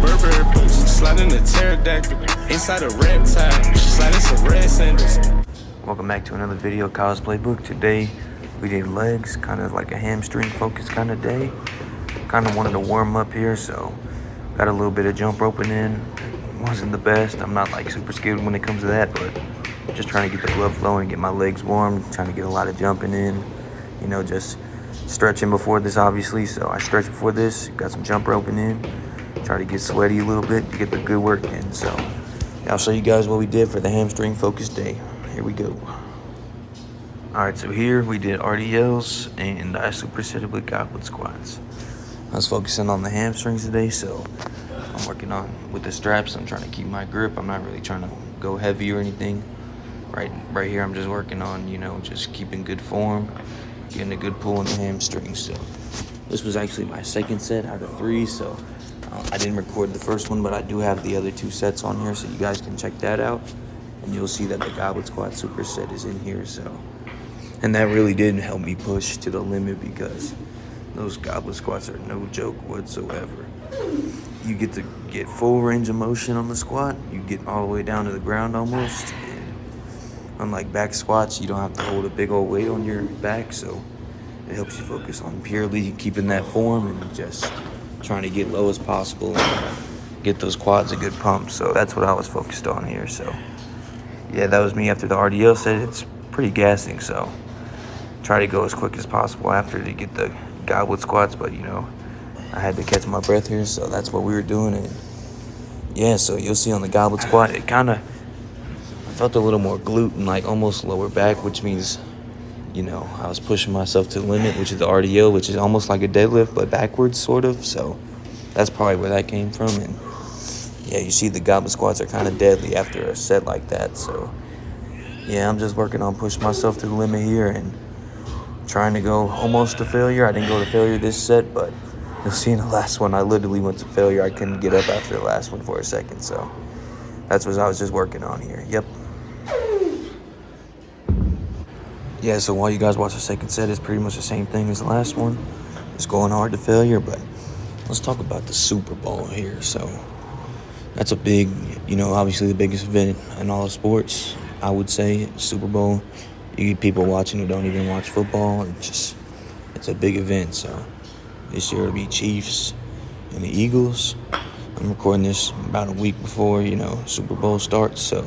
Burberry boots, sliding the pterodactyl. Inside a reptile, sliding some red sandals. Welcome back to another video, Kyle's Playbook. Today we did legs, kind of like a hamstring focus kind of day. Kind of wanted to warm up here, so got a little bit of jump roping in. Wasn't the best. I'm not like super skilled when it comes to that, but just trying to get the blood flowing, get my legs warm, trying to get a lot of jumping in. You know, just stretching before this, obviously. So I stretched before this, got some jump roping in. Try to get sweaty a little bit to get the good work in. So yeah, I'll show you guys what we did for the hamstring focus day. Here we go. All right, so here we did RDLs and I supersetted with goblet squats. I was focusing on the hamstrings today, so I'm working on with the straps. I'm trying to keep my grip. I'm not really trying to go heavy or anything. Right here, I'm just working on, you know, just keeping good form, getting a good pull in the hamstrings. So this was actually my second set out of 3, so I didn't record the first one, but I do have the other 2 sets on here, so you guys can check that out. And you'll see that the goblet squat superset is in here. So, and that really did help me push to the limit, because those goblet squats are no joke whatsoever. You get to get full range of motion on the squat. You get all the way down to the ground almost. And unlike back squats, you don't have to hold a big old weight on your back, so it helps you focus on purely keeping that form and just trying to get low as possible and get those quads a good pump. So that's what I was focused on here. So yeah, that was me after the RDL set. It's pretty gassing, so try to go as quick as possible after to get the goblet squats, but you know, I had to catch my breath here, so that's what we were doing. And yeah, so you'll see on the goblet squat, it kind of, I felt a little more glute and like almost lower back, which means, you know, I was pushing myself to the limit, which is the RDL, which is almost like a deadlift, but backwards sort of. So that's probably where that came from. And yeah, you see the goblet squats are kind of deadly after a set like that. So yeah, I'm just working on pushing myself to the limit here and trying to go almost to failure. I didn't go to failure this set, but you'll see in the last one, I literally went to failure. I couldn't get up after the last one for a second. So that's what I was just working on here. Yep. Yeah, so while you guys watch the second set, it's pretty much the same thing as the last one. It's going hard to failure, but let's talk about the Super Bowl here. So that's a big, you know, obviously the biggest event in all of sports, I would say, Super Bowl. You get people watching who don't even watch football. It's a big event. So this year it'll be Chiefs and the Eagles. I'm recording this about a week before, you know, Super Bowl starts. So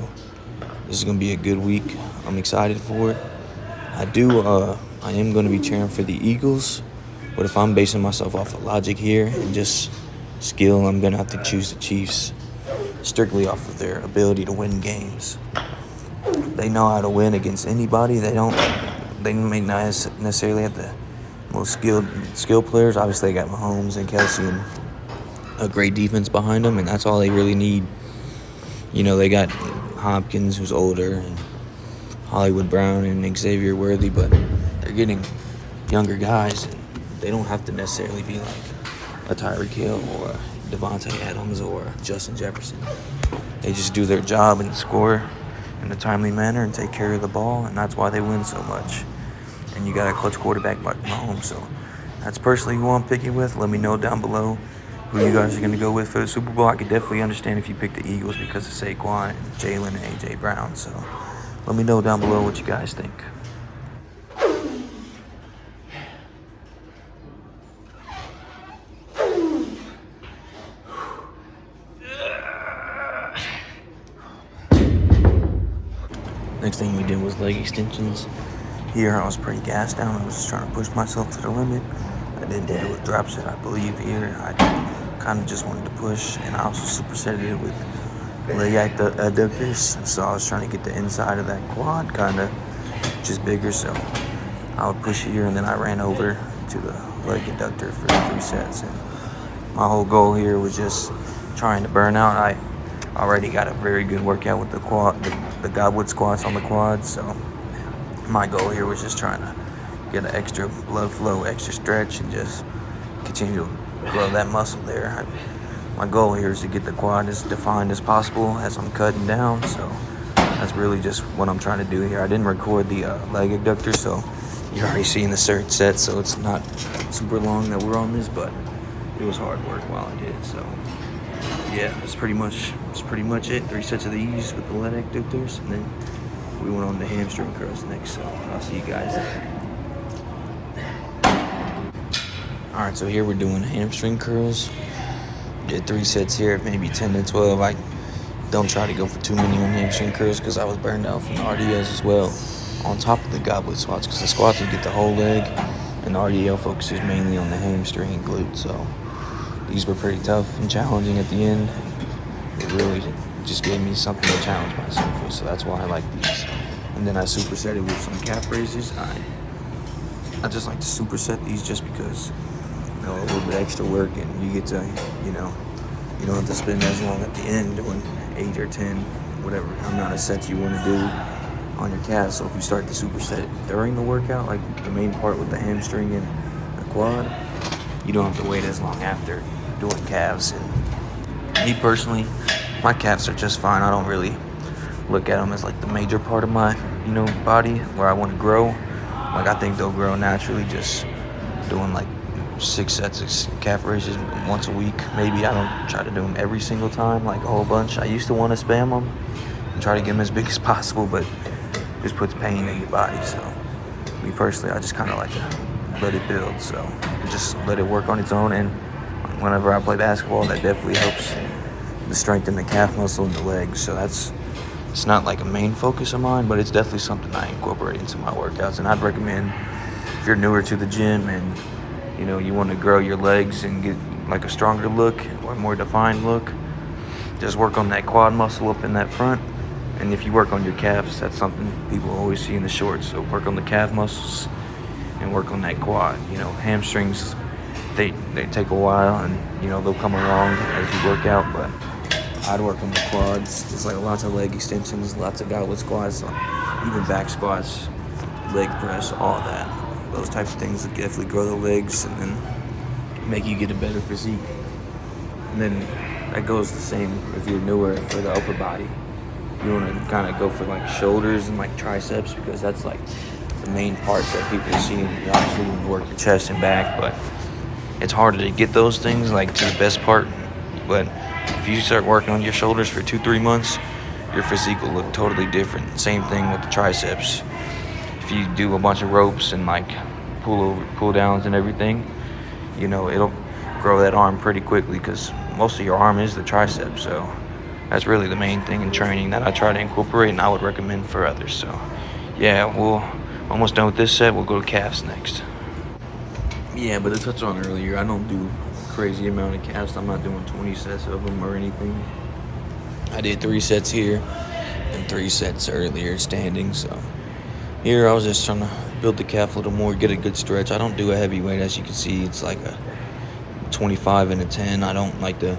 this is going to be a good week. I'm excited for it. I am going to be cheering for the Eagles. But if I'm basing myself off of logic here and just skill, I'm going to have to choose the Chiefs strictly off of their ability to win games. They know how to win against anybody. They may not necessarily have the most skilled players. Obviously, they got Mahomes and Kelsey and a great defense behind them, and that's all they really need. You know, they got Hopkins, who's older, and Hollywood Brown and Xavier Worthy, but they're getting younger guys, and they don't have to necessarily be like a Tyreek Hill or a Devontae Adams or Justin Jefferson. They just do their job and score in a timely manner and take care of the ball, and that's why they win so much. And you got a clutch quarterback like Mahomes, so that's personally who I'm picking with. Let me know down below who you guys are going to go with for the Super Bowl. I could definitely understand if you pick the Eagles because of Saquon and Jalen and A.J. Brown, so let me know down below what you guys think. Next thing we did was leg extensions. Here I was pretty gassed down. I was just trying to push myself to the limit. I didn't do it with drop set, I believe. Here I kind of just wanted to push, and I also supersetted it with leg adductors. So I was trying to get the inside of that quad kind of just bigger. So I would push here, and then I ran over to the leg adductor for 3 sets. And my whole goal here was just trying to burn out. I already got a very good workout with the goblet squats on the quads, so my goal here was just trying to get an extra blood flow, extra stretch, and just continue to grow that muscle there. My goal here is to get the quad as defined as possible as I'm cutting down, so that's really just what I'm trying to do here. I didn't record the leg adductor, so you're already seeing the third set, so it's not super long that we're on this, but it was hard work while I did it, so yeah, that's pretty much it. 3 sets of these with the leg adductors, and then we went on to hamstring curls next. So I'll see you guys there. All right, so here we're doing hamstring curls. Did 3 sets here, maybe 10 to 12. I don't try to go for too many on hamstring curls because I was burned out from the RDLs as well. On top of the goblet squats, because the squats you get the whole leg, and the RDL focuses mainly on the hamstring and glute. So these were pretty tough and challenging at the end. It really just gave me something to challenge myself with, so that's why I like these. And then I superset it with some calf raises. I just like to superset these just because, you know, a little bit extra work, and you get to, you know, you don't have to spend as long at the end doing 8 or 10, whatever amount of sets you want to do on your calves. So if you start to superset during the workout, like the main part with the hamstring and the quad, you don't have to wait as long after doing calves. And me personally, my calves are just fine. I don't really look at them as like the major part of my, you know, body where I want to grow. Like I think they'll grow naturally just doing like 6 sets of calf raises once a week. Maybe I don't try to do them every single time, like a whole bunch. I used to want to spam them and try to get them as big as possible, but it just puts pain in your body. So me personally, I just kind of like to let it build. So just let it work on its own. And whenever I play basketball, that definitely helps to strengthen the calf muscle and the legs. So it's not like a main focus of mine, but it's definitely something I incorporate into my workouts. And I'd recommend, if you're newer to the gym and you know you want to grow your legs and get like a stronger look or more defined look, just work on that quad muscle up in that front. And if you work on your calves, that's something people always see in the shorts. So work on the calf muscles and work on that quad. You know, hamstrings, they take a while, and you know they'll come along as you work out, but I'd work on the quads. Just like lots of leg extensions, lots of goblet squats, even back squats, leg press, all that. Those types of things that definitely grow the legs and then make you get a better physique. And then that goes the same if you're newer for the upper body. You want to kind of go for like shoulders and like triceps, because that's like the main parts that people see. You obviously want to work your chest and back, but it's harder to get those things like to the best part. But if you start working on your shoulders for 2-3 months, your physique will look totally different. Same thing with the triceps. If you do a bunch of ropes and like pull downs and everything, you know, it'll grow that arm pretty quickly, because most of your arm is the triceps. So that's really the main thing in training that I try to incorporate, and I would recommend for others. So yeah, we're almost done with this set. We'll go to calves next. Yeah, but I touched on earlier, I don't do crazy amount of calves. I'm not doing 20 sets of them or anything. I did 3 sets here and 3 sets earlier standing. So here I was just trying to build the calf a little more, get a good stretch. I don't do a heavy weight, as you can see. It's like a 25 and a 10. I don't like to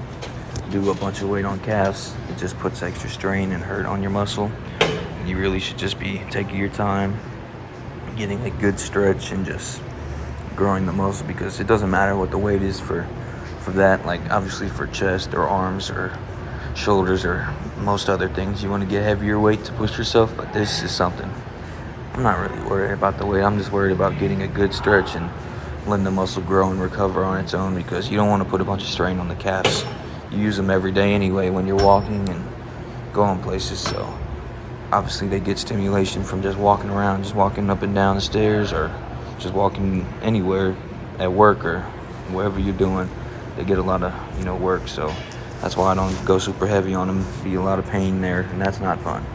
do a bunch of weight on calves. It just puts extra strain and hurt on your muscle. And you really should just be taking your time, getting a good stretch and just growing the muscle, because it doesn't matter what the weight is for that. Like obviously for chest or arms or shoulders or most other things, you want to get heavier weight to push yourself, but this is something I'm not really worried about the weight. I'm just worried about getting a good stretch and letting the muscle grow and recover on its own, because you don't want to put a bunch of strain on the calves. You use them every day anyway when you're walking and going places, so obviously they get stimulation from just walking around, just walking up and down the stairs, or just walking anywhere at work or wherever you're doing. They get a lot of, you know, work. So that's why I don't go super heavy on them. Be a lot of pain there, and that's not fun.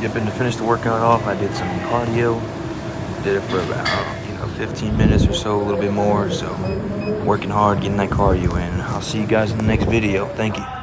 Yep, and to finish the workout off, I did some cardio. Did it for about 15 minutes or so, a little bit more. So working hard, getting that cardio in. I'll see you guys in the next video. Thank you.